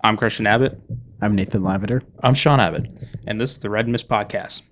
I'm Christian Abbott. I'm Nathan Lavender. I'm Sean Abbott. And this is the Red Mist Podcast.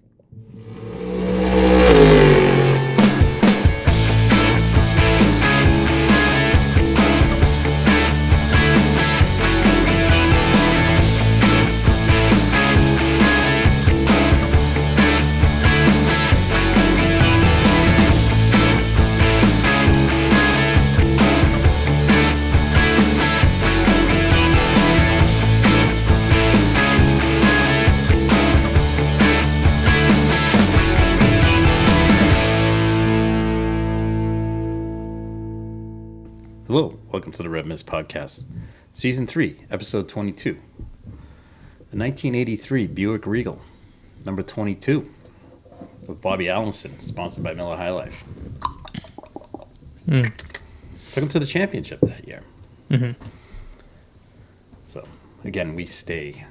Hello, welcome to the Red Mist Podcast, Season 3, Episode 22. The 1983 Buick Regal, number 22, with Bobby Allison, sponsored by Miller High Life. Took him to the championship that year. Mm-hmm. So, again, we stay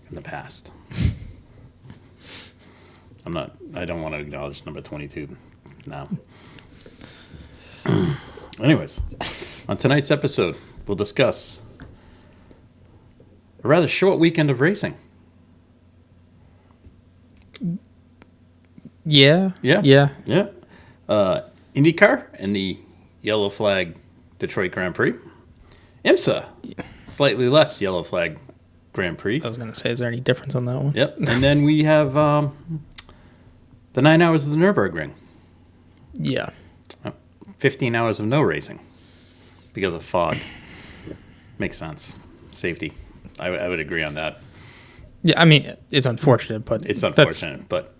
in the past. I don't want to acknowledge number 22 now. Anyways, on tonight's episode, we'll discuss a rather short weekend of racing. Yeah. IndyCar and the yellow flag Detroit Grand Prix. IMSA, slightly less yellow flag Grand Prix. I was going to say, is there any difference on that one? Yep. And then we have the 9 hours of the Nürburgring. Yeah. 15 hours of no racing because of fog. Makes sense. Safety. I would agree on that. Yeah, I mean, it's unfortunate, but but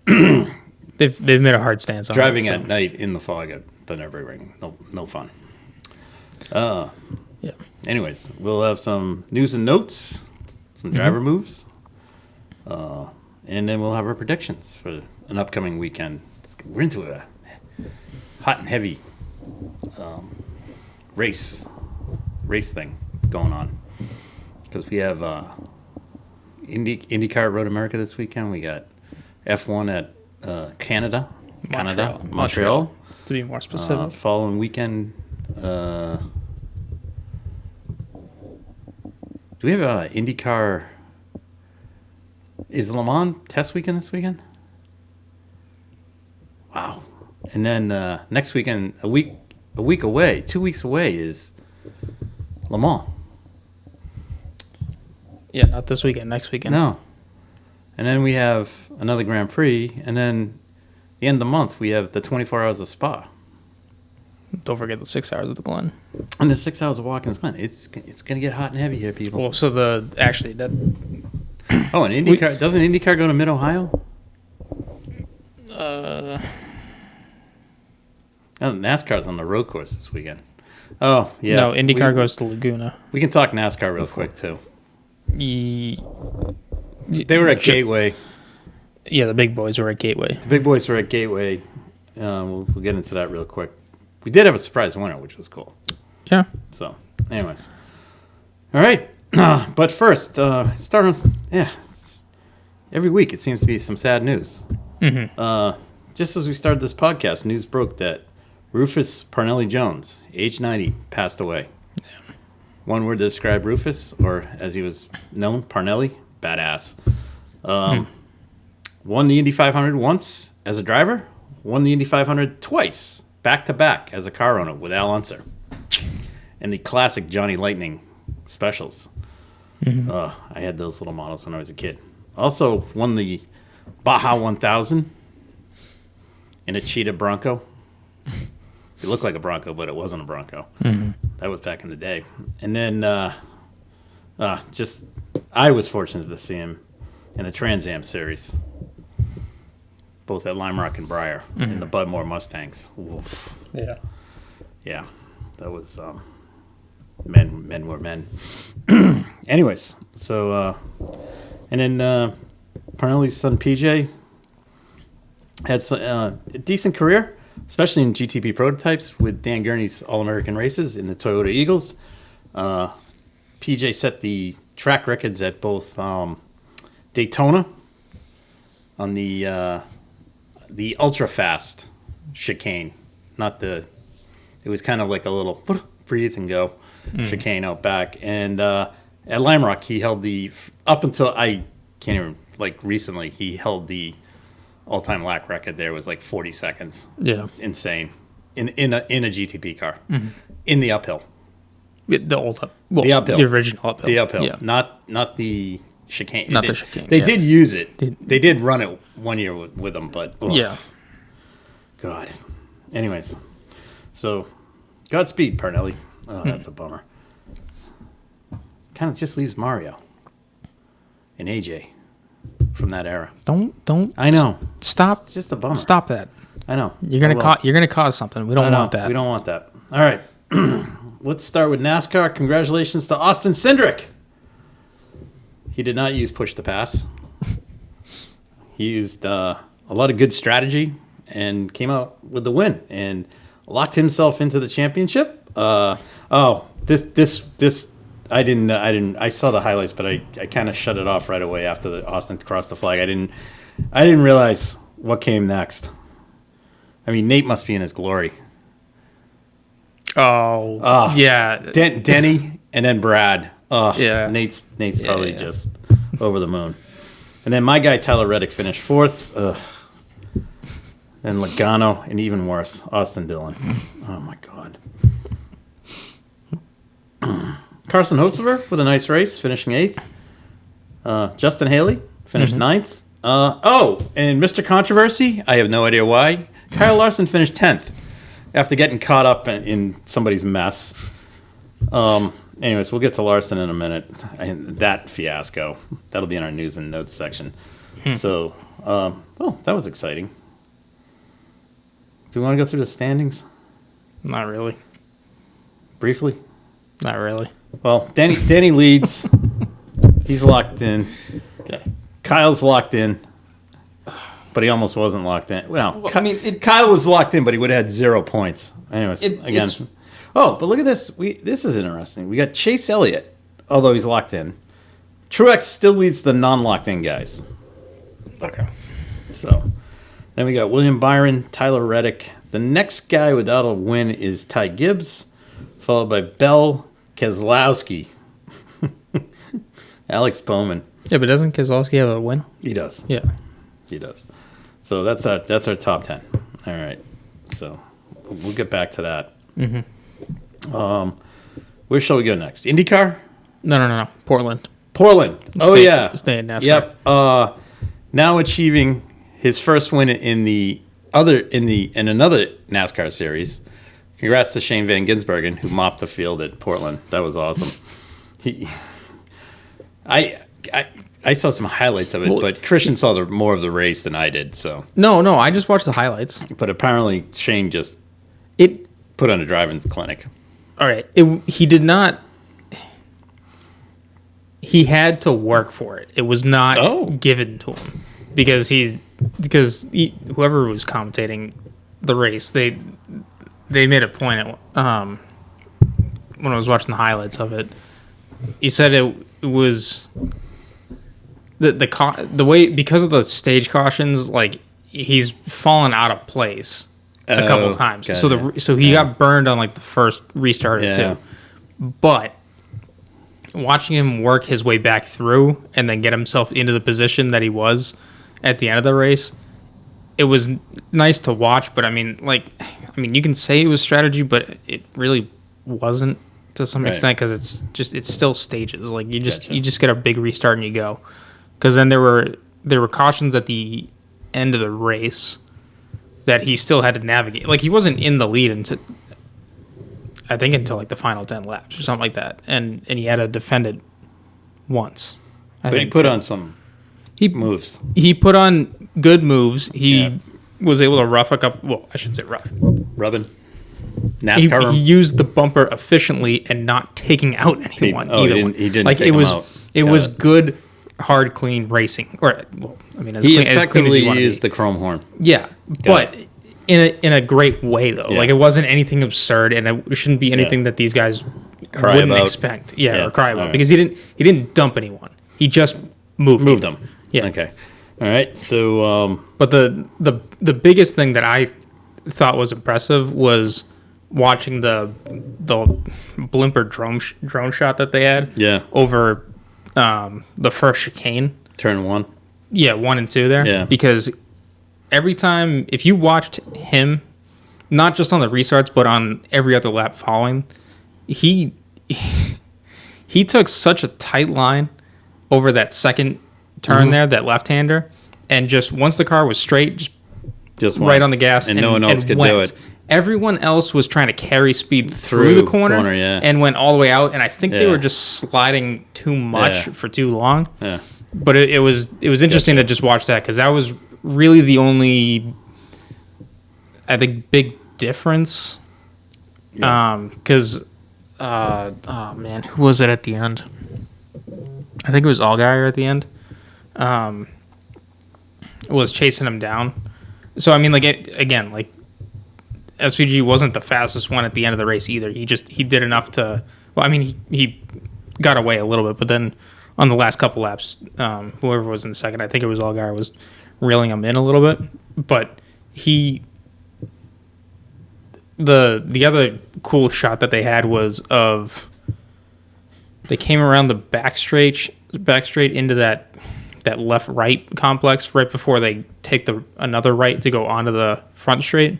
they've made a hard stance on driving it, at night in the fog at the Nürburgring, no fun. Yeah. Anyways, we'll have some news and notes, some driver moves, and then we'll have our predictions for an upcoming weekend. We're into a hot and heavy race thing going on because we have IndyCar Road America this weekend. We got F1 at Montreal, to be more specific. Following weekend, do we have IndyCar? Is Le Mans test weekend this weekend? Wow. And then next weekend, a week away, 2 weeks away, is Le Mans. Yeah, not this weekend, next weekend. No. And then we have another Grand Prix, and then the end of the month, we have the 24 hours of Spa. Don't forget the 6 hours of the Glen. And the 6 hours of Watkins Glen. It's going to get hot and heavy here, people. Well, so and IndyCar, doesn't IndyCar go to Mid-Ohio? Oh, NASCAR's on the road course this weekend. Oh, yeah. No, IndyCar goes to Laguna. We can talk NASCAR real quick, too. They were at Gateway. Yeah, the big boys were at Gateway. The big boys were at Gateway. We'll get into that real quick. We did have a surprise winner, which was cool. Yeah. So, anyways. All right. But first, starting with, every week it seems to be some sad news. Mm-hmm. Just as we started this podcast, news broke that Rufus Parnelli Jones, age 90, passed away. Yeah. One word to describe Rufus, or as he was known, Parnelli, badass. Won the Indy 500 once as a driver, won the Indy 500 twice, back-to-back as a car owner with Al Unser. And the classic Johnny Lightning specials. Mm-hmm. I had those little models when I was a kid. Also won the Baja 1000 in a Cheetah Bronco. It looked like a Bronco, but it wasn't a Bronco. Mm-hmm. That was back in the day. And then I was fortunate to see him in the Trans Am series, both at Lime Rock and Briar, in the Budmore Mustangs. Oof. Yeah. Yeah, that was men were men. Anyways, so and then Parnelli's son PJ had a decent career, especially in GTP prototypes with Dan Gurney's All-American races in the Toyota Eagles. PJ set the track records at both Daytona on the ultra fast chicane, not the. It was kind of like a little breathe and go. chicane out back. And at Lime Rock, he held up until I can't even, recently, he held the all-time lap record there was 40 seconds. Yeah. It's insane. In a GTP car. In the uphill. The old up. Well, the uphill. The original uphill. The uphill. Yeah. Not the chicane. Not the chicane. They did use it. They did run it one year with them, but... Ugh. Yeah. God. Anyways. So, Godspeed, Parnelli. Oh, that's a bummer. Kind of just leaves Mario and AJ from that era. Don't. I know. Stop. It's just a bummer. Stop that. I know. You're gonna cause something. We don't want that. We don't want that. All right. Let's start with NASCAR. Congratulations to Austin Cindric. He did not use push to pass. He used a lot of good strategy and came out with the win and locked himself into the championship. This I didn't. I saw the highlights, but I kind of shut it off right away after Austin crossed the flag. I didn't realize what came next. I mean, Nate must be in his glory. Oh, yeah. Denny and then Brad. Oh, yeah. Nate's probably just over the moon. And then my guy Tyler Reddick finished fourth. Ugh. And Logano, and even worse, Austin Dillon. Oh my God. Carson Hocevar with a nice race, finishing eighth. Justin Haley finished ninth. And Mr. Controversy, I have no idea why. Kyle Larson finished 10th after getting caught up in somebody's mess. Anyways, we'll get to Larson in a minute. That fiasco, that'll be in our news and notes section. So, that was exciting. Do we want to go through the standings? Not really. Briefly? Not really. Well, Danny leads. He's locked in. Okay. Kyle's locked in. But he almost wasn't locked in. Well, I mean, Kyle was locked in, but he would have had 0 points. Anyways, again. But look at this. This is interesting. We got Chase Elliott, although he's locked in. Truex still leads the non-locked-in guys. Okay. So, then we got William Byron, Tyler Reddick. The next guy without a win is Ty Gibbs, followed by Bell Keselowski. Alex Bowman. Yeah, but doesn't Keselowski have a win? He does. Yeah. He does. So that's our top 10. All right. So we'll get back to that. Mm-hmm. Where shall we go next? IndyCar? No. Portland. Stay in NASCAR. Yep. Now achieving his first win in another NASCAR series. Congrats to Shane Van Gisbergen, who mopped the field at Portland. That was awesome. I saw some highlights of it, but Christian saw more of the race than I did. So No, I just watched the highlights. But apparently Shane just put on a driving clinic. All right. He did not. He had to work for it. It was not given to him because whoever was commentating the race, they made a point when I was watching the highlights of it. He said it was the way, because of the stage cautions, he's fallen out of place a couple of times. Gotcha. So he got burned on the first restart or two. But watching him work his way back through and then get himself into the position that he was at the end of the race, it was nice to watch. But I mean, you can say it was strategy, but it really wasn't to some extent, because it's still stages. You just get a big restart and you go. Because then there were cautions at the end of the race that he still had to navigate. He wasn't in the lead until the final 10 laps or something like that, and he had to defend it once. But he put on some moves. He put on good moves. He was able to rough a couple. Well, I shouldn't say rough. Rubbing. NASCAR. He used the bumper efficiently and not taking out anyone. He didn't take him out. It was good, hard, clean racing. As clean as you want to used be. the chrome horn. Yeah, but in a great way though. It wasn't anything absurd, and it shouldn't be anything that these guys wouldn't expect. or cry about, because he didn't dump anyone. He just moved them. Yeah. Okay. All right. So, but the biggest thing that I thought was impressive was watching the blimper drone shot that they had. Yeah. Over the first chicane. Turn 1. Yeah, 1 and 2 there. Yeah. Because every time, if you watched him, not just on the restarts, but on every other lap following, he took such a tight line over that second turn there, that left-hander, and just once the car was straight, just right on the gas, and no one else could went. do it. Everyone else was trying to carry speed through the corner and went all the way out, and I think they were just sliding too much for too long. Yeah. But it was interesting to just watch that, because that was really the only, I think, big difference. Because, oh man, who was it at the end? I think it was Allgaier at the end. Was chasing him down. So I mean, like, again, like, SVG wasn't the fastest one at the end of the race either. He did enough to. Well, I mean, he got away a little bit, but then on the last couple laps, whoever was in second, I think it was Allgaier, was reeling him in a little bit. But the other cool shot that they had was of, they came around the back straight into that left right complex right before they take another right to go onto the front straight.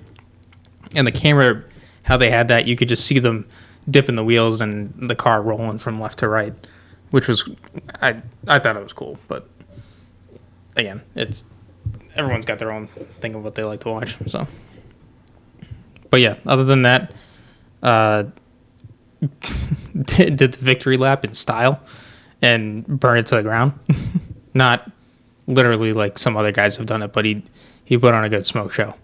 And the camera, how they had that, you could just see them dipping the wheels and the car rolling from left to right, which was, I thought it was cool. But again, everyone's got their own thing of what they like to watch. So, but yeah, other than that, did the victory lap in style and burn it to the ground. Not literally like some other guys have done it, but he put on a good smoke show.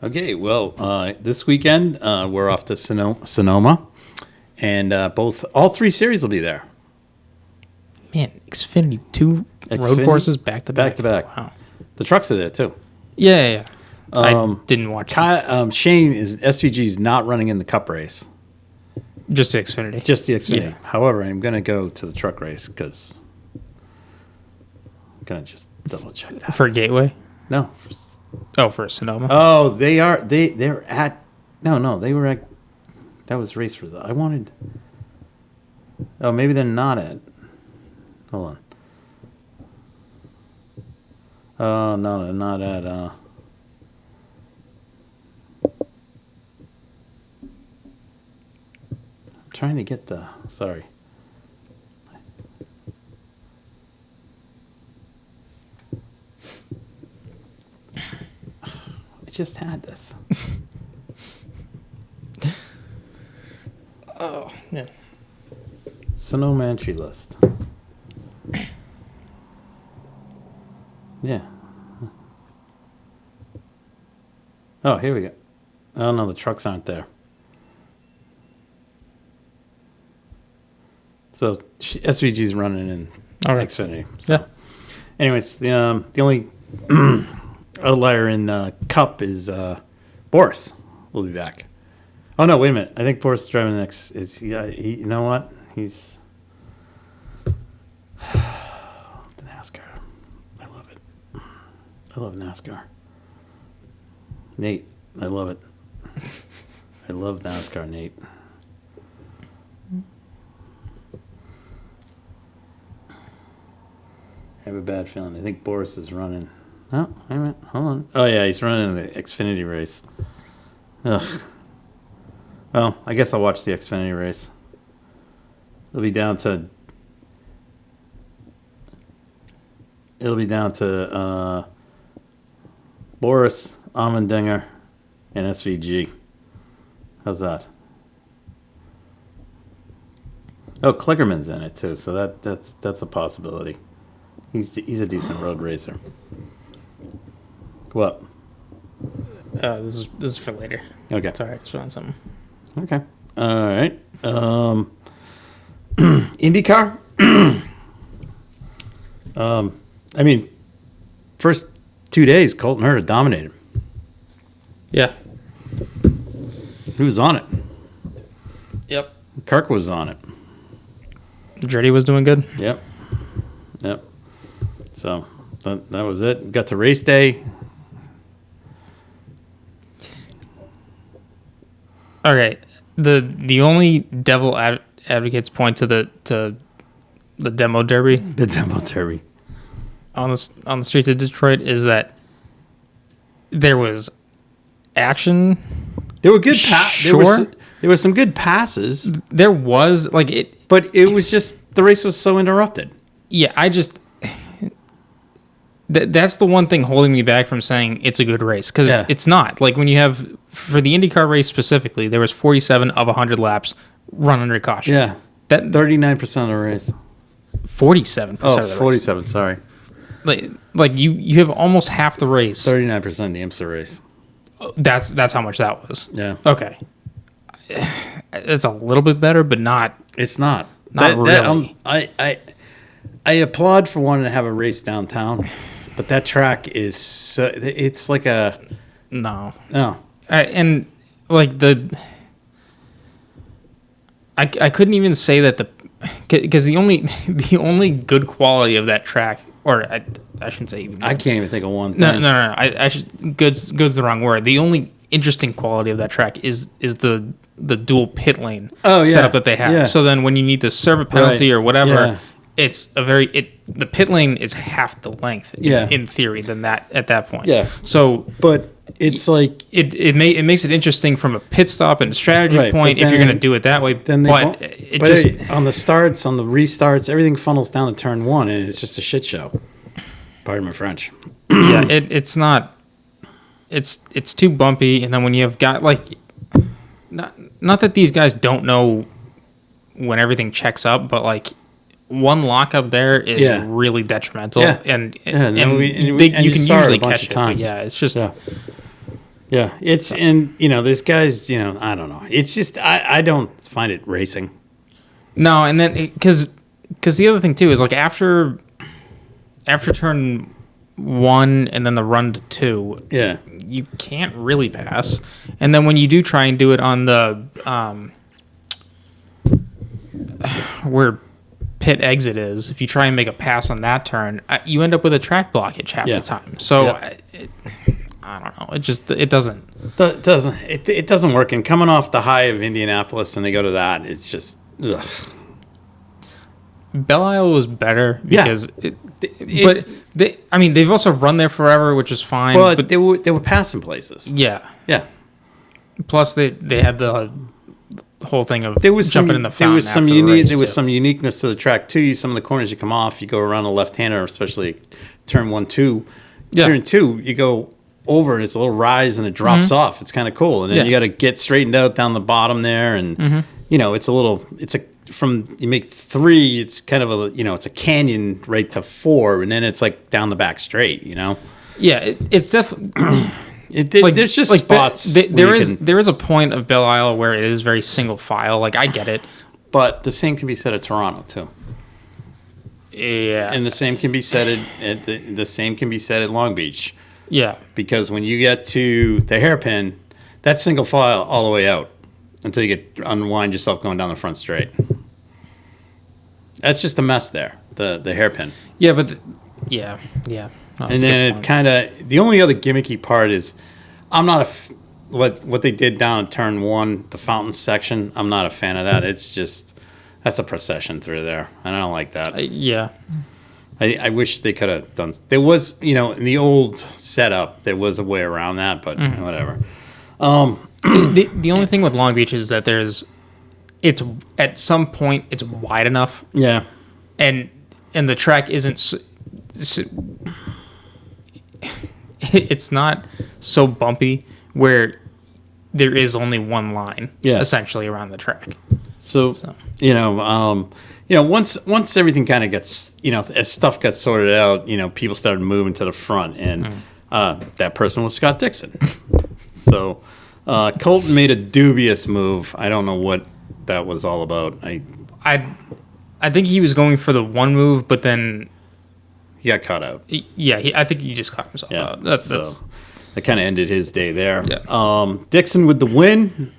Okay, well, this weekend we're off to Sonoma, and all 3 series will be there. Man, Xfinity, 2 road courses back to back. Wow. The trucks are there too. Yeah. I didn't watch. Shane SVG's not running in the Cup race. Just the Xfinity. Just the Xfinity. Yeah. However, I'm going to go to the truck race because I'm going to just double check that. For Gateway? No. For Sonoma? Oh, they're at, no, they were at, that was race result. I wanted, maybe they're not at, hold on. No, they're not at, I'm trying to get sorry. I just had this. Oh, yeah. Sonoma entry list. Yeah. Oh, here we go. Oh, no, the trucks aren't there. So SVG's running in Xfinity. So. Yeah. Anyways, the only outlier in Cup is Boris will be back. Oh no, wait a minute. I think Boris is driving the next. You know what? He's the NASCAR. I love it. I love NASCAR. Nate, I love it. I love NASCAR, Nate. I have a bad feeling. I think Boris is running. Oh, wait a minute. Hold on. Oh, yeah, he's running the Xfinity race. Ugh. Well, I guess I'll watch the Xfinity race. It'll be down to Boris, Allmendinger, and SVG. How's that? Oh, Klickerman's in it too, so that's a possibility. He's a decent road racer. What? This is for later. Okay. Sorry, I just found something. Okay. All right. IndyCar. I mean, first 2 days, Colton Herta dominated. Yeah. Who was on it? Yep. Kirk was on it. Andretti was doing good. Yep. So that was it. Got to race day. Okay, the only devil advocates point to the demo derby. The demo derby on the streets of Detroit is that there was action. There were good Sure. There were some good passes. There was but it was just the race was so interrupted. Yeah, I just that's the one thing holding me back from saying it's a good race because it's not. Like when you have for the IndyCar race specifically, there was 47 of 100 laps run under caution. Yeah, that 39% of the race. 47%. Oh, of the 47. Race. Sorry. Like you have almost half the race. 39% of the IMSA race. That's how much that was. Yeah. Okay. It's a little bit better, but not. It's not. Not really. I applaud for wanting to have a race downtown, but that track is so, it's like a no. And like I couldn't even say that because the only good quality of that track, or I shouldn't say even. I can't even think of one thing. No. I should good's the wrong word. The only interesting quality of that track is the dual pit lane setup that they have. Yeah. So then when you need to serve a penalty or whatever. Yeah. It's the pit lane is half the length in theory than that at that point. Yeah. So, but it's like it makes it interesting from a pit stop and strategy point if you're going to do it that way. Then but on the starts, on the restarts, everything funnels down to turn one, and it's just a shit show. Pardon my French. Yeah, it's not. It's too bumpy, and then when you have got not that these guys don't know when everything checks up, but one lockup there is really detrimental, and you can usually catch it. Yeah, it's just it's and there's guys I don't know. It's just I don't find it racing. No, and then because the other thing too is after turn 1 and then the run to 2, you can't really pass, and then when you do try and do it on the where pit exit is, if you try and make a pass on that turn, you end up with a track blockage half the time. So I don't know. It doesn't work. And coming off the high of Indianapolis and they go to that, it's just ugh. Belle Isle was better because they've also run there forever, which is fine. But they were passing places. Yeah. Plus they had the whole thing of jumping in the fountain. There was some uniqueness to the track too. Some of the corners you come off, you go around a left-hander, especially turn 1, 2. Turn 2, you go over and it's a little rise and it drops off. It's kind of cool, and then you got to get straightened out down the bottom there, and you make 3. It's kind of it's a canyon right to 4, and then it's down the back straight. Yeah, it's definitely. There's just spots. There is a point of Belle Isle where it is very single file. I get it, but the same can be said at Toronto too. Yeah, and the same can be said at Long Beach. Yeah, because when you get to the hairpin, that's single file all the way out until you unwind yourself going down the front straight. That's just a mess there. The hairpin. Yeah, but yeah. Oh, and then it kind of the only other gimmicky part is I'm not what they did down at turn 1, the fountain section. I'm not a fan of that. It's just that's a procession through there, and I don't like that. I wish they could have done. There was in the old setup there was a way around that, but whatever. The only thing with Long Beach is that it's at some point it's wide enough. Yeah, and the track isn't. It's not so bumpy where there is only one line essentially around the track. So. Once everything kind of gets, as stuff got sorted out, people started moving to the front, and that person was Scott Dixon. So Colton made a dubious move. I don't know what that was all about. I think he was going for the one move, but then he got caught out. I think he just caught himself out. That's that kind of ended his day there. Yeah. Dixon with the win.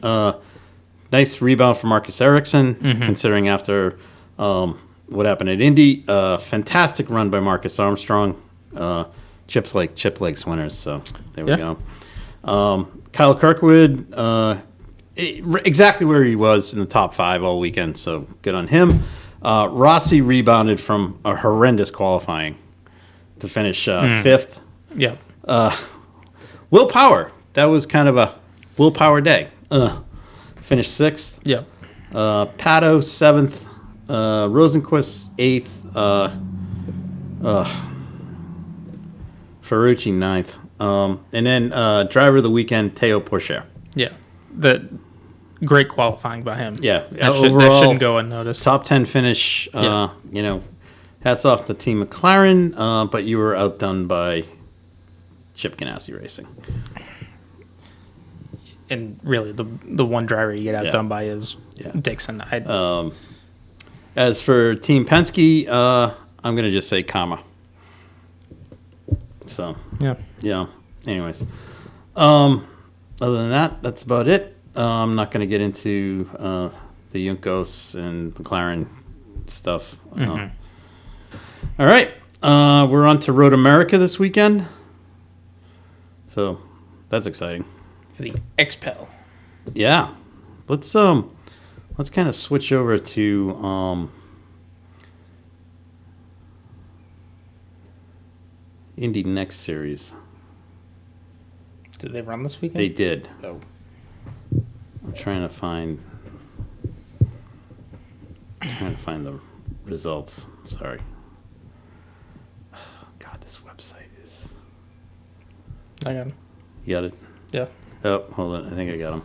Nice rebound for Marcus Ericsson, considering after what happened at Indy. Fantastic run by Marcus Armstrong. Chip Legs winners. So there we go. Kyle Kirkwood exactly where he was in the top 5 all weekend. So good on him. Rossi rebounded from a horrendous qualifying to finish 5th. Yeah. Will Power. That was kind of a Will Power day. Finished 6th. Yep. Pato 7th. Rosenquist 8th. Ferrucci 9th. And then driver of the weekend, Teo Porcher. Yeah. The great qualifying by him. Yeah. That shouldn't go unnoticed. Top 10 finish. Yeah. Hats off to Team McLaren, but you were outdone by Chip Ganassi Racing. And really, the one driver you get outdone by is Dixon. As for Team Penske, I'm going to just say comma. So, yeah. Anyways. Other than that, that's about it. I'm not going to get into the Juncos and McLaren stuff. All right. We're on to Road America this weekend. So, that's exciting. For the XPEL. Yeah. Let's kind of switch over to Indy Next Series. Did they run this weekend? They did. Oh. I'm trying to find the results. Sorry. God, this website is... I got him. You got it? Yeah. Oh, hold on. I think I got him.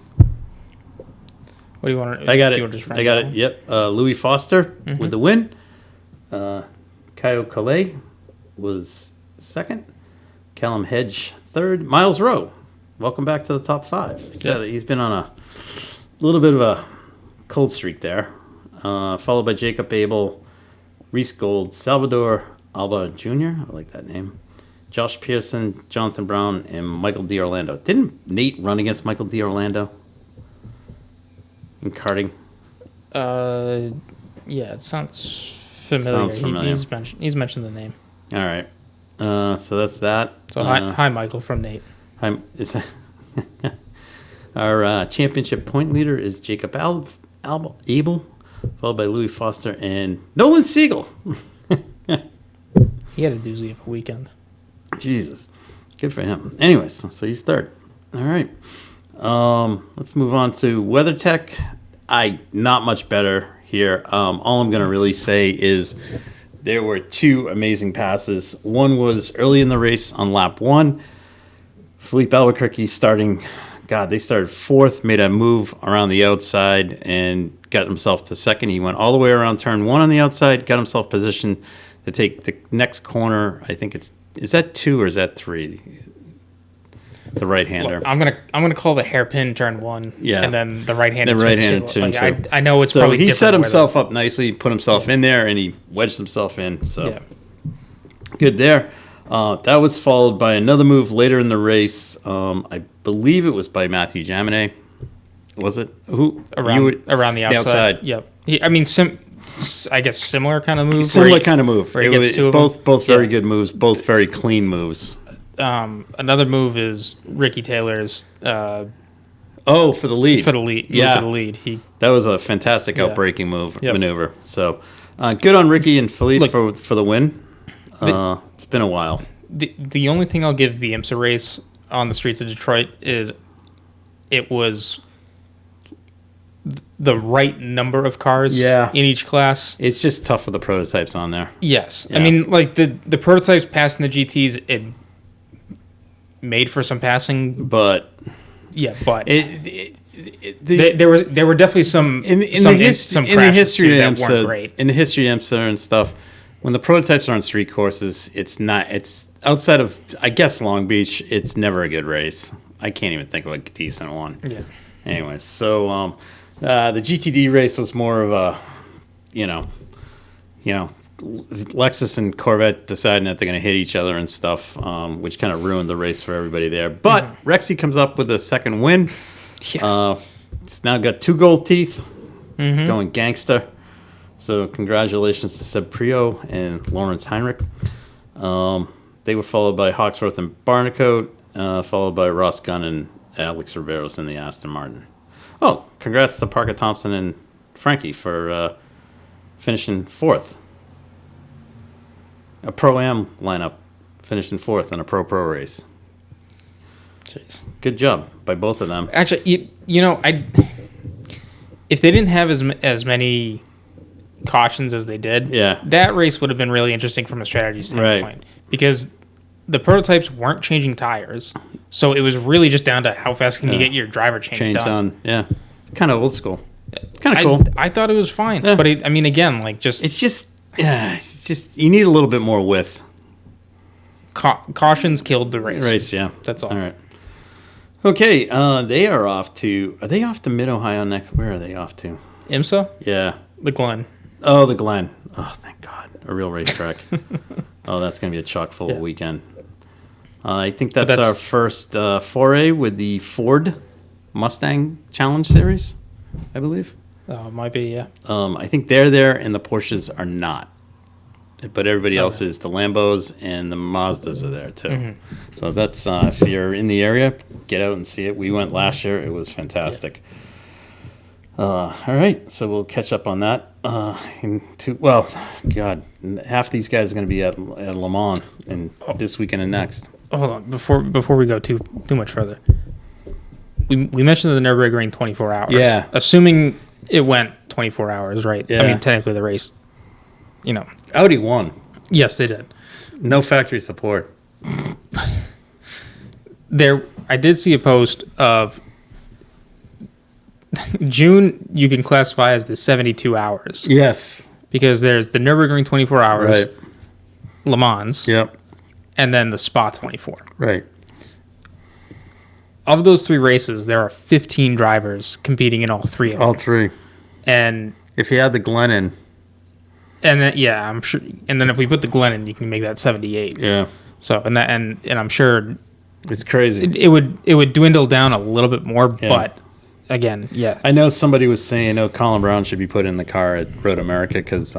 What do you want to... I got it. I got it. Yep. Louis Foster with the win. Kyle Calais was 2nd. Callum Hedge 3rd. Miles Rowe, welcome back to the top 5. He's been on a little bit of a cold streak there. Followed by Jacob Abel, Reese Gold, Salvador Alba Jr. I like that name. Josh Pearson, Jonathan Brown, and Michael D'Orlando. Didn't Nate run against Michael D'Orlando in karting? Yeah, it sounds familiar. He's mentioned the name. All right. So that's that. So hi, Michael from Nate. Our championship point leader is Jacob Abel, followed by Louis Foster and Nolan Siegel. He had a doozy of a weekend. Jesus. Good for him. Anyways, so he's 3rd. All right. Let's move on to WeatherTech. Not much better here. All I'm going to really say is there were 2 amazing passes. One was early in the race on lap 1. Philippe Albuquerque they started 4th, made a move around the outside and got himself to 2nd. He went all the way around turn 1 on the outside, got himself positioned to take the next corner. I think is that 2 or is that 3? The right-hander. Look, I'm gonna call the hairpin turn 1. Yeah. And then the right-hander turn 2. I know it's probably different. So he set himself up nicely, put himself in there, and he wedged himself in. So good there. That was followed by another move later in the race. I believe it was by Matthew Jaminet. Was it? Who? Around the outside. Yep. I mean, I guess similar kind of move. Similar kind of move. Where he gets 2 of them. Both very good moves, both very clean moves. Another move is Ricky Taylor's. For the lead. For the lead. That was a fantastic outbreaking maneuver. So good on Ricky and Philippe for the win. It's been a while. The only thing I'll give the IMSA race on the streets of Detroit is it was the right number of cars in each class. It's just tough for the prototypes on there. Yes. Yeah. I mean, like the prototypes passing the GTs, it made for some passing. But there were definitely some in the history of IMSA, great. In the history of IMSA and stuff, when the prototypes are on street courses, it's outside of, I guess, Long Beach, it's never a good race. I can't even think of a decent one. Yeah. Anyways, so the GTD race was more of a, Lexus and Corvette deciding that they're going to hit each other and stuff, which kind of ruined the race for everybody there. But Rexy comes up with a 2nd win. Yeah. It's now got 2 gold teeth. It's going gangster. So congratulations to Seb Prio and Lawrence Heinrich. They were followed by Hawksworth and Barnicoat, followed by Ross Gunn and Alex Riveros in the Aston Martin. Oh, congrats to Parker Thompson and Frankie for finishing 4th. A Pro-Am lineup finishing 4th in a Pro race. Jeez. Good job by both of them. Actually, if they didn't have as many cautions as they did, that race would have been really interesting from a strategy standpoint. Because the prototypes weren't changing tires, so it was really just down to how fast can you get your driver change done. Yeah, it's kind of old school. Kind of cool. I thought it was fine, but again, it's just you need a little bit more width. Cautions killed the race. Yeah, that's all. All right. Okay, they are off to. Are they off to Mid Ohio next? Where are they off to? IMSA. Yeah, the Glen. Oh, the Glen. Oh, thank God, a real racetrack. Oh, that's gonna be a chock full weekend. I think that's our first foray with the Ford Mustang Challenge Series, I believe. Might be, yeah. I think they're there and the Porsches are not. But everybody else is. The Lambos and the Mazdas are there, too. Mm-hmm. So that's, if you're in the area, get out and see it. We went last year. It was fantastic. Yeah. All right, so we'll catch up on that. God, half these guys are going to be at Le Mans this weekend and next. Hold on, before we go too much further, we mentioned the Nürburgring 24 hours. Yeah. Assuming it went 24 hours, right? Yeah. I mean, technically the race, Audi won. Yes, they did. No factory support. I did see a post of June. You can classify as the 72 hours. Yes. Because there's the Nürburgring 24 hours, right. Le Mans. Yep. And then the Spa 24. Right. Of those 3 races, there are 15 drivers competing in all 3 of them. All 3. And if you add the Glen in. And then, I'm sure. And then if we put the Glen in, you can make that 78. Yeah. So and I'm sure it's crazy. It would dwindle down a little bit more, but again, yeah. I know somebody was saying, Colin Brown should be put in the car at Road America because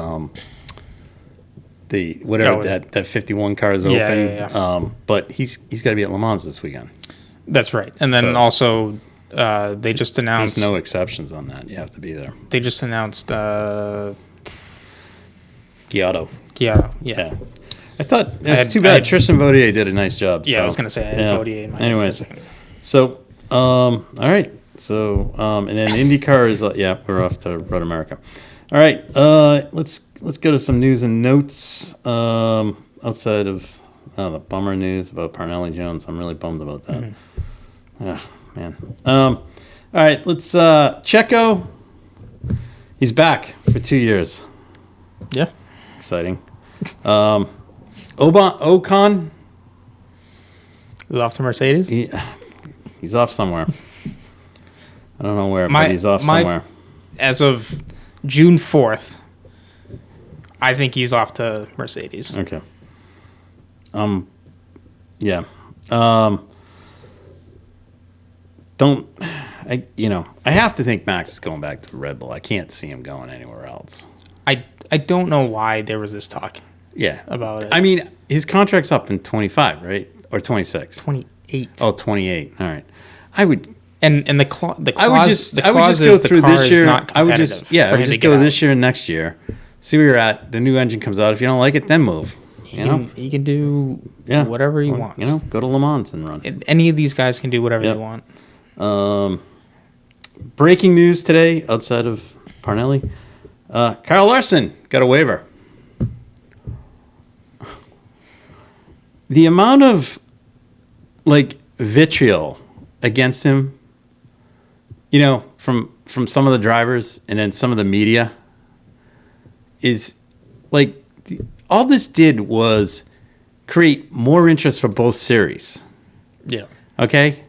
that 51 car is open. Yeah. But he's got to be at Le Mans this weekend. That's right. And then also they just announced. There's no exceptions on that. You have to be there. They just announced. Giotto. Yeah. I thought it was too bad. Tristan Vautier did a nice job. Yeah, so. I was going to say I had Vautier in my Anyways, so all right. So and then IndyCar is we're off to Road America. All right, let's go to some news and notes outside of the bummer news about Parnelli Jones. I'm really bummed about that. Mm-hmm. Oh, man. All right, let's Checo. He's back for 2 years. Yeah. Exciting. Ocon. He's off to Mercedes? He's off somewhere. I don't know where, but he's off somewhere. As of June 4th, I think he's off to Mercedes. Okay. Yeah. I have to think Max is going back to Red Bull. I can't see him going anywhere else. I don't know why there was this talk. Yeah. About it. I mean, his contract's up in 25, right? Or 26? 28. Oh, 28. All right. I would. And the clause. I would just go through this year. I would just go this year and next year. See where you're at. The new engine comes out. If you don't like it, then move. He can do whatever he wants. Go to Le Mans and run. Any of these guys can do whatever they want. Breaking news today outside of Parnelli. Kyle Larson got a waiver. The amount of vitriol against him, from some of the drivers and then some of the media is all this did was create more interest for both series. Yeah. Okay?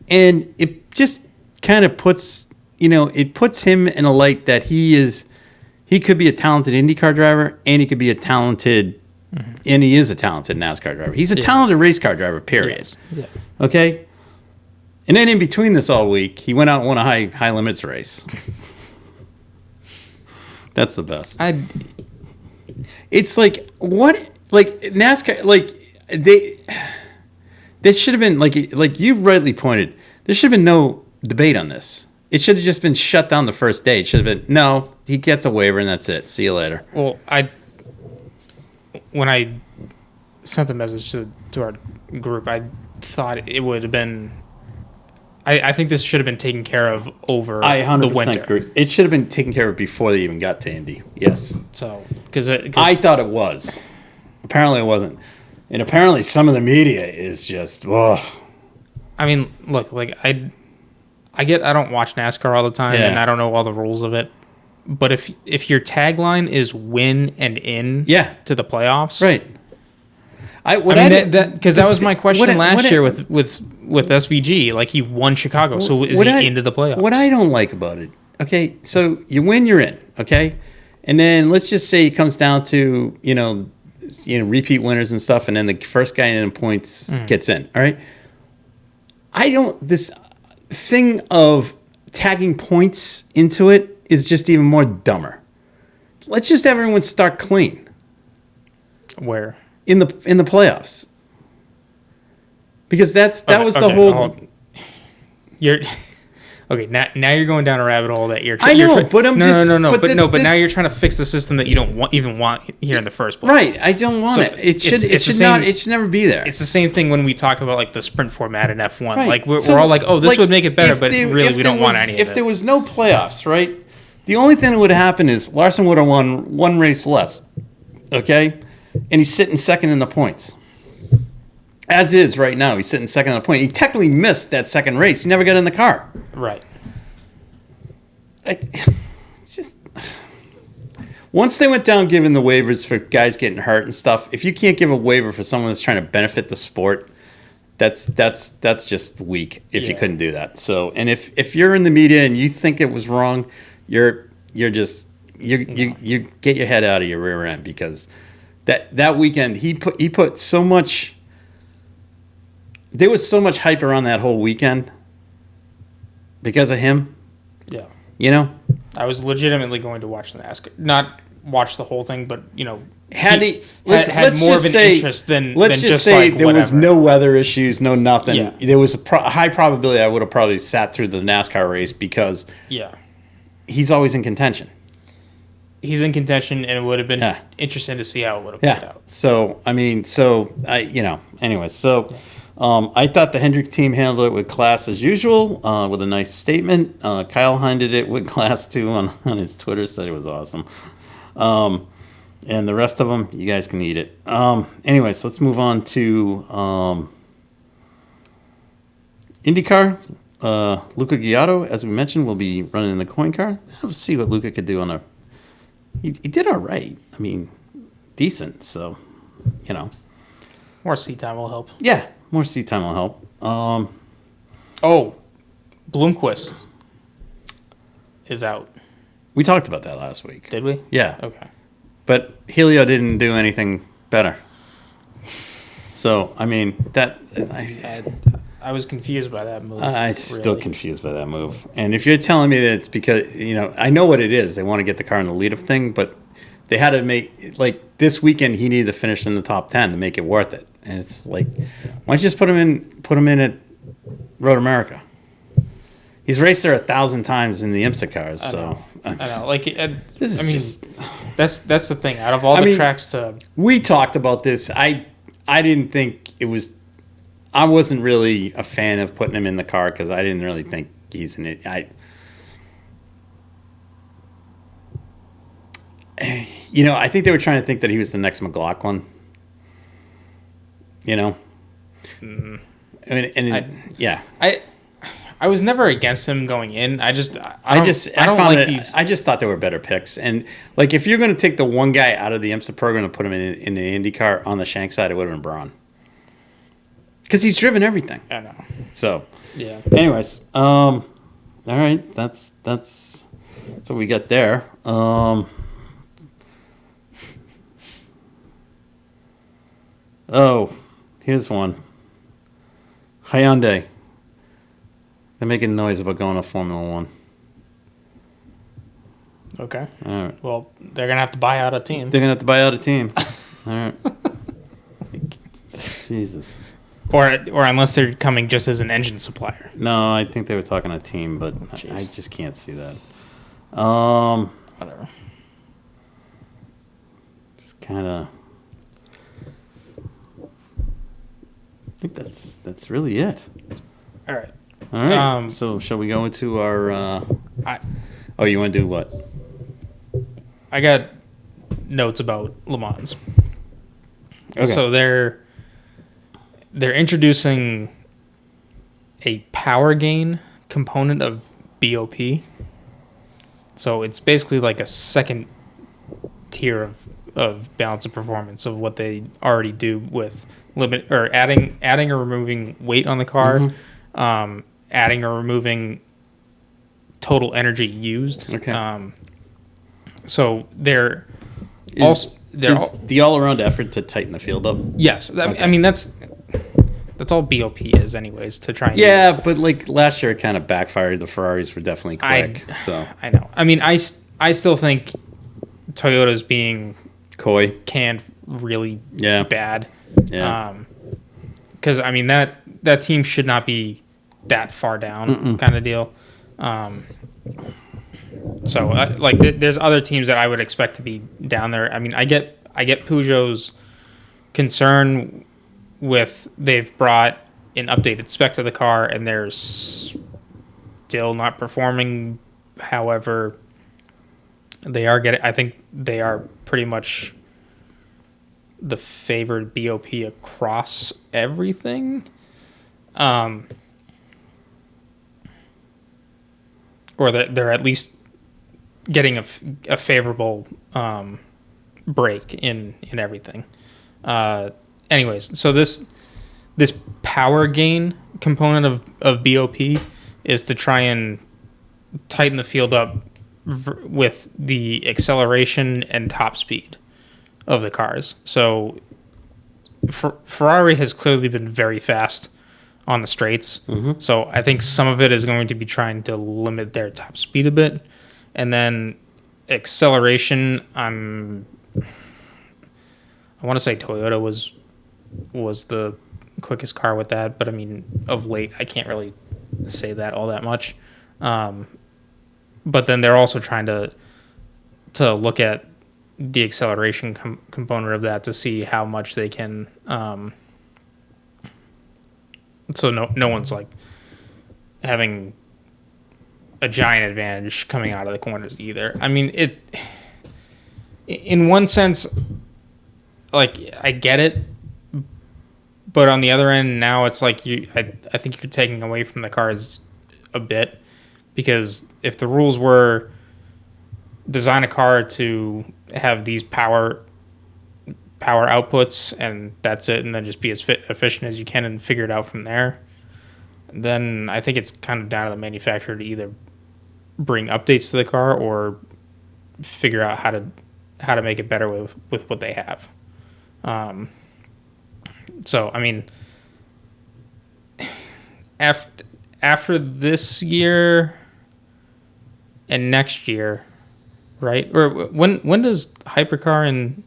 And it just kind of puts him in a light that he could be a talented IndyCar driver and he could be a talented and he is a talented NASCAR driver. He's a talented race car driver, period. Yes. Yeah. Okay? And then in between this all week, he went out and won a high limits race. That's the best. It's NASCAR, they should have been, like you rightly pointed, there should have been no debate on this. It should have just been shut down the first day. It should have been, no, he gets a waiver and that's it. See you later. Well, when I sent the message to our group, I thought it would have been. I think this should have been taken care of over the winter. Agree. It should have been taken care of before they even got to Indy. Yes. So, because I thought it was. Apparently it wasn't. And apparently some of the media is just, ugh. I mean, look, like I don't watch NASCAR all the time, and I don't know all the rules of it. But if your tagline is "win and in" to the playoffs, right? Because that was my question last year with SVG. Like, he won Chicago, so is he into the playoffs? What I don't like about it, okay, so you win, you're in, okay, and then let's just say it comes down to repeat winners and stuff, and then the first guy in points gets in. All right, this thing of tagging points into it is just even more dumber. Let's just have everyone start clean. Where? In the playoffs, because that was the whole. You're okay. Now you're going down a rabbit hole that you're. I know, but I'm no. But now you're trying to fix the system that you don't even want here in the first place. Right, I don't want it. It should never be there. It's the same thing when we talk about like the sprint format in F1. Right. Like we're all like, oh, this would make it better, but really we don't want any of it. If there was no playoffs, right? The only thing that would happen is Larson would have won one race less. Okay. And he's sitting second in the points. As is right now, he's sitting second in the point. He technically missed that second race. He never got in the car. Right. It's just... Once they went down giving the waivers for guys getting hurt and stuff, if you can't give a waiver for someone that's trying to benefit the sport, that's just weak if you couldn't do that. So, and if you're in the media and you think it was wrong, you get your head out of your rear end, because that weekend he put so much. There was so much hype around that whole weekend because of him. Yeah. I was legitimately going to watch the NASCAR, not watch the whole thing, but had more of an interest than just say like there whatever. Was no weather issues, no nothing. Yeah. There was a high probability I would have probably sat through the NASCAR race, because he's always in contention. He's in contention, and it would have been interesting to see how it would have played out. So, anyways, I thought the Hendrick team handled it with class as usual, with a nice statement. Kyle handled it with class too on his Twitter, said it was awesome. And the rest of them, you guys can eat it. Anyways, let's move on to IndyCar. Luca Giotto, as we mentioned, will be running in the coin car. Let's see what Luca could do on He did all right. I mean, decent. So, more seat time will help. Yeah, more seat time will help. Bloomquist is out. We talked about that last week. Did we? Yeah. Okay. But Helio didn't do anything better. So, I mean, I was confused by that move. I'm still confused by that move. And if you're telling me that it's because, I know what it is. They want to get the car in the lead-up thing, but they had to make, like, this weekend he needed to finish in the top 10 to make it worth it. And it's like, why don't you just put him in at Road America? He's raced there 1,000 times in the IMSA cars, so... I know. Like, just... That's the thing. Out of all the tracks to... We talked about this. I didn't think it was... I wasn't really a fan of putting him in the car because I didn't really think he's in it. I think they were trying to think that he was the next McLaughlin. I was never against him going in. I just thought there were better picks. And like, if you're going to take the one guy out of the IMSA program and put him in the IndyCar on the Shank side, it would have been Braun. Because he's driven everything. I know. So, yeah. Anyways, all right, that's what we got there. Here's one. Hyundai. They're making noise about going to Formula One. Okay. All right. Well, they're gonna have to buy out a team. All right. Jesus. or unless they're coming just as an engine supplier. No, I think they were talking a team, but I just can't see that. Whatever. Just kind of. I think that's really it. All right. All right. So shall we go into our? You want to do what? I got notes about Le Mans. Okay. So they're introducing a power gain component of BOP. So it's basically like a second tier of balance of performance of what they already do with adding or removing weight on the car, adding or removing total energy used. Okay. So they're the all-around effort to tighten the field up. Yes, Okay. I mean that's all BOP is, anyways. To try. And but like last year, it kind of backfired. The Ferraris were definitely quick. I know. I mean, I still think Toyota's being coy, canned really bad. Yeah. Because I mean that team should not be that far down, kind of deal. So like there's other teams that I would expect to be down there. I mean, I get Peugeot's concern with they've brought an updated spec to the car and they're still not performing. However, I think they are pretty much the favored BOP across everything. Or that they're at least getting a favorable break in everything. Anyways, so this power gain component of BOP is to try and tighten the field up with the acceleration and top speed of the cars. So Ferrari has clearly been very fast on the straights. So I think some of it is going to be trying to limit their top speed a bit. And then acceleration, I want to say Toyota was the quickest car with that, but I mean, of late, I can't really say that all that much. But then they're also trying to look at the acceleration component of that to see how much they can. So no one's like having a giant advantage coming out of the corners either. I mean, in one sense, like I get it, but on the other end, now it's like I think you're taking away from the cars a bit, because if the rules were design a car to have these power outputs and that's it, and then just be as efficient as you can and figure it out from there, then I think it's kind of down to the manufacturer to either bring updates to the car or figure out how to make it better with what they have. So I mean, after this year and next year, right? Or when does Hypercar and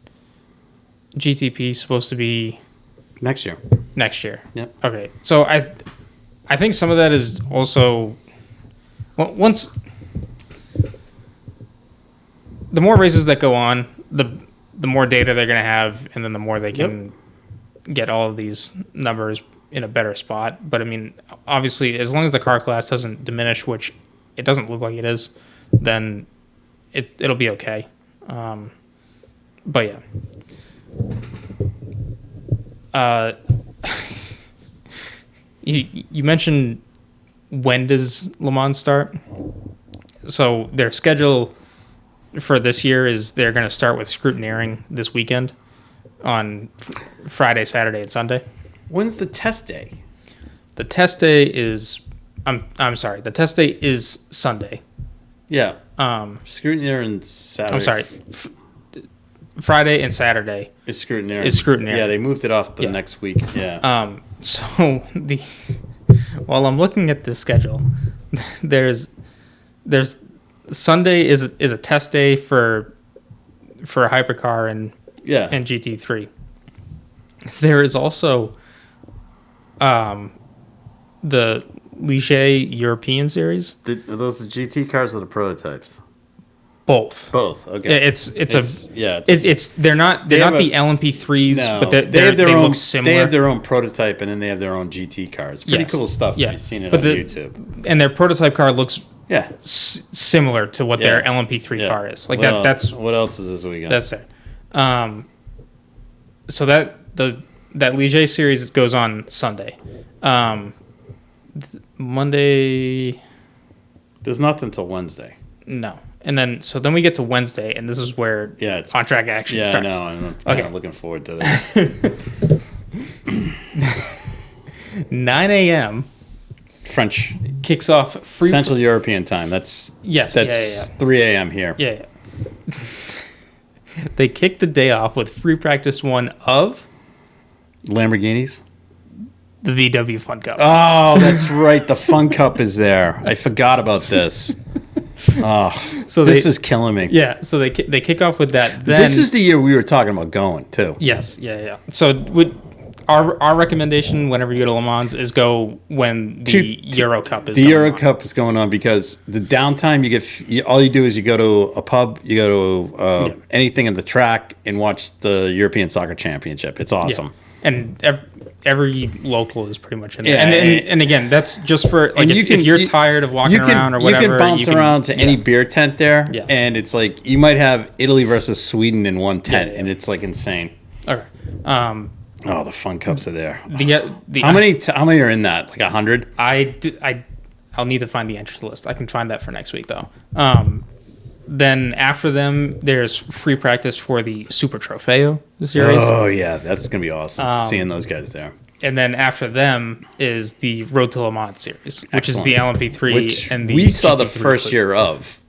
GTP supposed to be? Next year. Next year. Yep. Okay. So I think some of that is also once the more races that go on, the more data they're going to have, and then the more they can get all of these numbers in a better spot. But I mean, obviously, as long as the car class doesn't diminish, which it doesn't look like it is, then it'll be okay. But yeah. You mentioned, when does Le Mans start? So their schedule for this year is they're going to start with scrutineering this weekend on Friday, Saturday, and Sunday. When's the test day? The test day is I'm sorry. The test day is Sunday. Yeah. Scrutineering Saturday. I'm sorry. Friday and Saturday is scrutineering. Yeah, they moved it off the next week. Yeah. So while I'm looking at this schedule, there's Sunday is a test day for Hypercar and GT3. There is also The Ligier European Series. Are those the GT cars or the prototypes? Both. Both. Okay. They're not the LMP3s, No, but they have their own. look similar. They have their own prototype, and then they have their own GT cars. Pretty cool stuff. Yeah. I've seen it on YouTube. And their prototype car looks Yeah. similar to what their LMP3 car is. Like that's what else is this weekend? That's it. So that Ligier series goes on Sunday. Monday. There's nothing till Wednesday. No. And then we get to Wednesday, and this is where it's on-track action starts. Yeah, I know. I'm kind of looking forward to this. 9 a.m. French kicks off Central European time. That's 3 a.m. here. Yeah. They kick the day off with free practice one of Lamborghinis. The VW Fun Cup. Oh, that's right. The Fun Cup is there. I forgot about this. Oh, so this is killing me. Yeah, so they kick off with that. Then, this is the year we were talking about going too. Yes, yeah. So our recommendation whenever you go to Le Mans is go when the Euro Cup is. The Euro Cup is going on because the downtime you get. All you do is you go to a pub, you go to anything in the track, and watch the European Soccer Championship. It's awesome. Yeah. And every local is pretty much in there. And again, that's just for like if you're tired of walking around or whatever. You can bounce around to any beer tent there, and it's like you might have Italy versus Sweden in one tent, and it's like insane. Okay. The Fun Cups are there. How many are in that? Like 100? I'll need to find the entry list. I can find that for next week though. Then after them, there's free practice for the Super Trofeo series. Oh yeah, that's gonna be awesome. Seeing those guys there. And then after them is the Road to Le Mans series, which is the LMP3 and the we saw GT3 the first year of.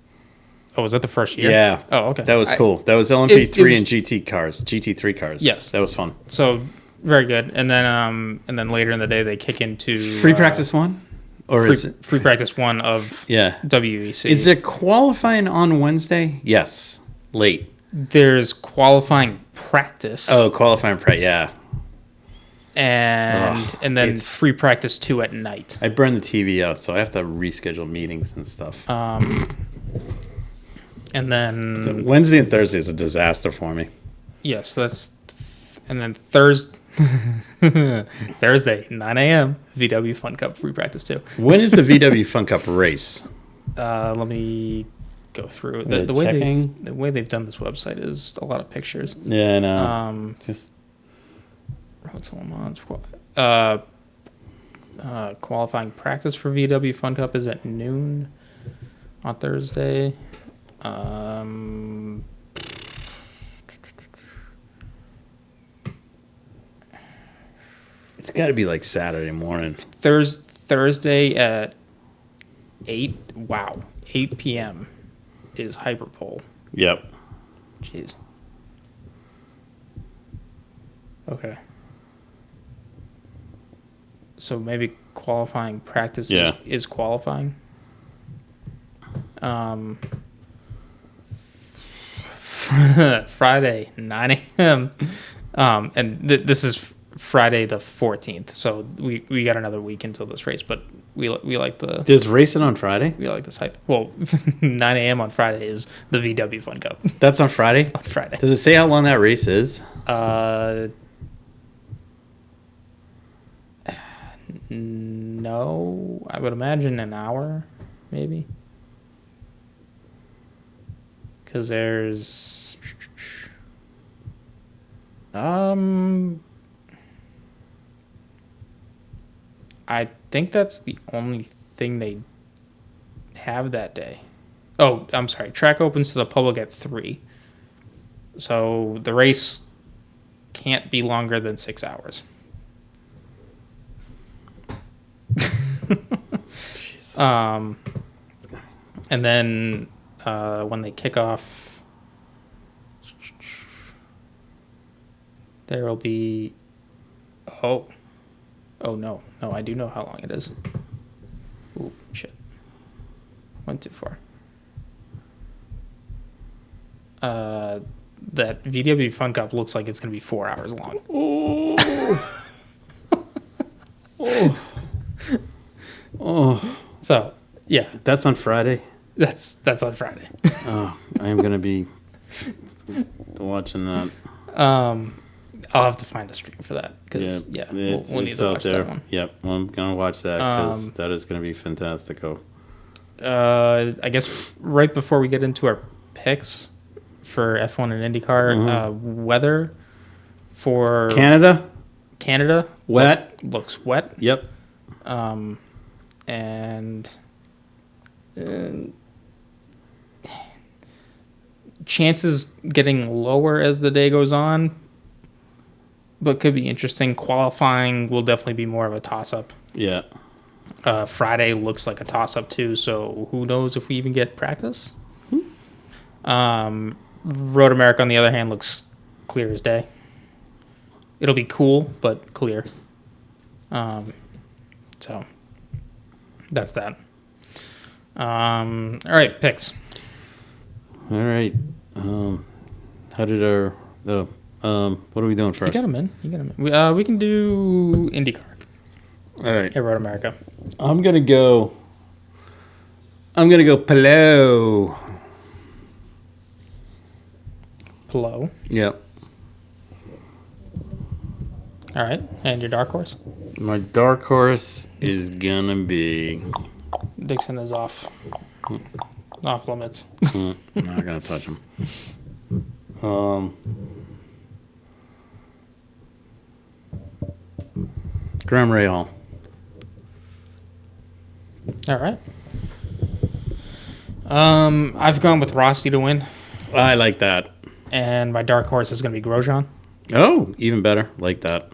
Oh, was that the first year? Yeah. Oh, okay. That was cool. That was LMP3 and GT3 cars. Yes, that was fun. So very good. And then later in the day they kick into free practice one. Or is it free practice one of WEC? Is there qualifying on Wednesday? Yes, late. There's qualifying practice. Oh, qualifying practice, yeah. And then free practice 2 at night. I burned the TV out, so I have to reschedule meetings and stuff. And then so Wednesday and Thursday is a disaster for me. Yes, and then Thursday. Thursday, 9 a.m. VW Fun Cup free practice 2. When is the VW Fun Cup race? Let me go through the way they've done this website is a lot of pictures. Yeah, I know. Just Road to Le Mans. Qualifying practice for VW Fun Cup is at noon on Thursday. It's got to be like Saturday morning. Thursday at 8. Wow, 8 p.m. is Hyperpole. Yep. Jeez. Okay. So maybe qualifying practice is qualifying. Friday, 9 a.m. And this is Friday the 14th, so we got another week until this race, but we like the... There's racing on Friday? We like this hype. Well, 9 a.m. on Friday is the VW Fun Cup. That's on Friday? On Friday. Does it say how long that race is? No, I would imagine an hour, maybe. Because there's... I think that's the only thing they have that day. Oh, I'm sorry. Track opens to the public at 3. So the race can't be longer than 6 hours. And then when they kick off, there will be... Oh, no, I do know how long it is. Ooh, shit. Went too far. That VW Fun Cup looks like it's going to be 4 hours long. Oh. Yeah, That's on Friday. that's on Friday. Oh, I am gonna be watching that. I'll have to find a stream for that because we'll need to watch that one. Yep, I'm gonna watch that because that is gonna be fantastico. I guess right before we get into our picks for F1 and IndyCar, weather for Canada wet looks wet. Yep. And chances getting lower as the day goes on, but could be interesting. Qualifying will definitely be more of a toss-up. Yeah. Friday looks like a toss-up too, so who knows if we even get practice. Road America, on the other hand, looks clear as day. It'll be cool, but clear. So that's that. All right, picks. All right. How did our what are we doing first? You got them in. We can do IndyCar. All right. Hey, Road America. I'm gonna go Palou. Palou. Yep. All right, and your dark horse? My dark horse is gonna be Dixon is off limits. I'm not gonna touch him. Graham Rahal. All right. I've gone with Rossi to win, I like that. and my dark horse is going to be Grosjean. Oh, even better. Like that.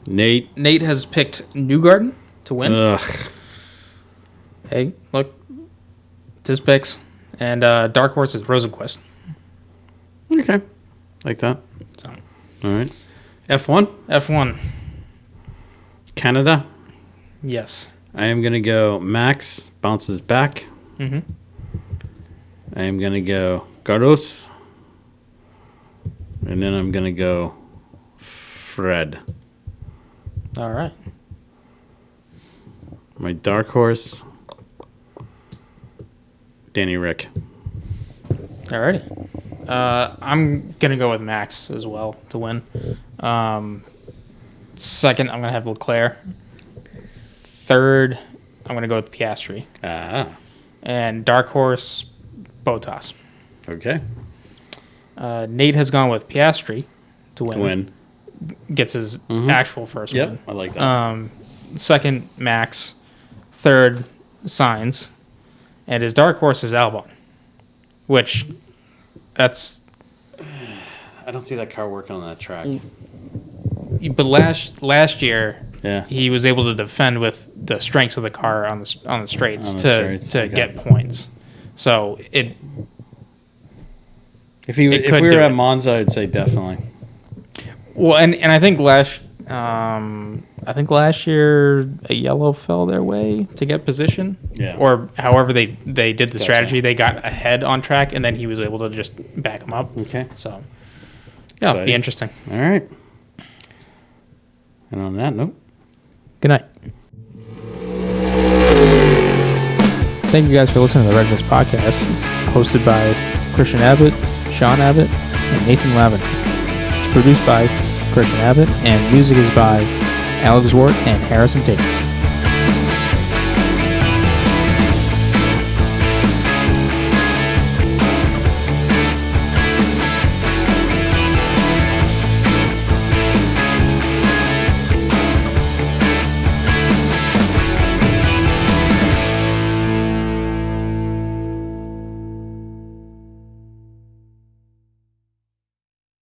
Nate. Has picked Newgarden to win. Ugh. Hey, look, it's his picks, and dark horse is Rosenquist. Okay. Like that. So, All right. F1. F1, Canada. yes. I am gonna go Max bounces back. Mm-hmm. I am gonna go Carlos. And then I'm gonna go Fred. All right. My dark horse, Danny Rick. Alrighty. I'm gonna go with Max as well to win. Second, I'm gonna have Leclerc. Third, I'm gonna go with Piastri. Ah. And dark horse, Bottas. Okay. Nate has gone with Piastri to win. To win. Gets his actual first Yep. win. I like that. Second, Max. Third, Sainz. And his dark horse is Albon. Which, that's... I don't see that car working on that track. But last year, Yeah. he was able to defend with the strengths of the car on the straights to okay. get points. So If we could were do at it. Monza, I'd say definitely. well, and I think last year a yellow fell their way to get position. Yeah. Or however they did the Gotcha. strategy, they got ahead on track, and then he was able to just back them up. Okay. So yeah, it'll be Exciting. interesting. All right. And on that note, Good night. Thank you guys for listening to the Red Mist Podcast, hosted by Christian Abbott, Sean Abbott, and Nathan Lavin. It's produced by Christian Abbott, and music is by Alex Ward and Harrison Tate.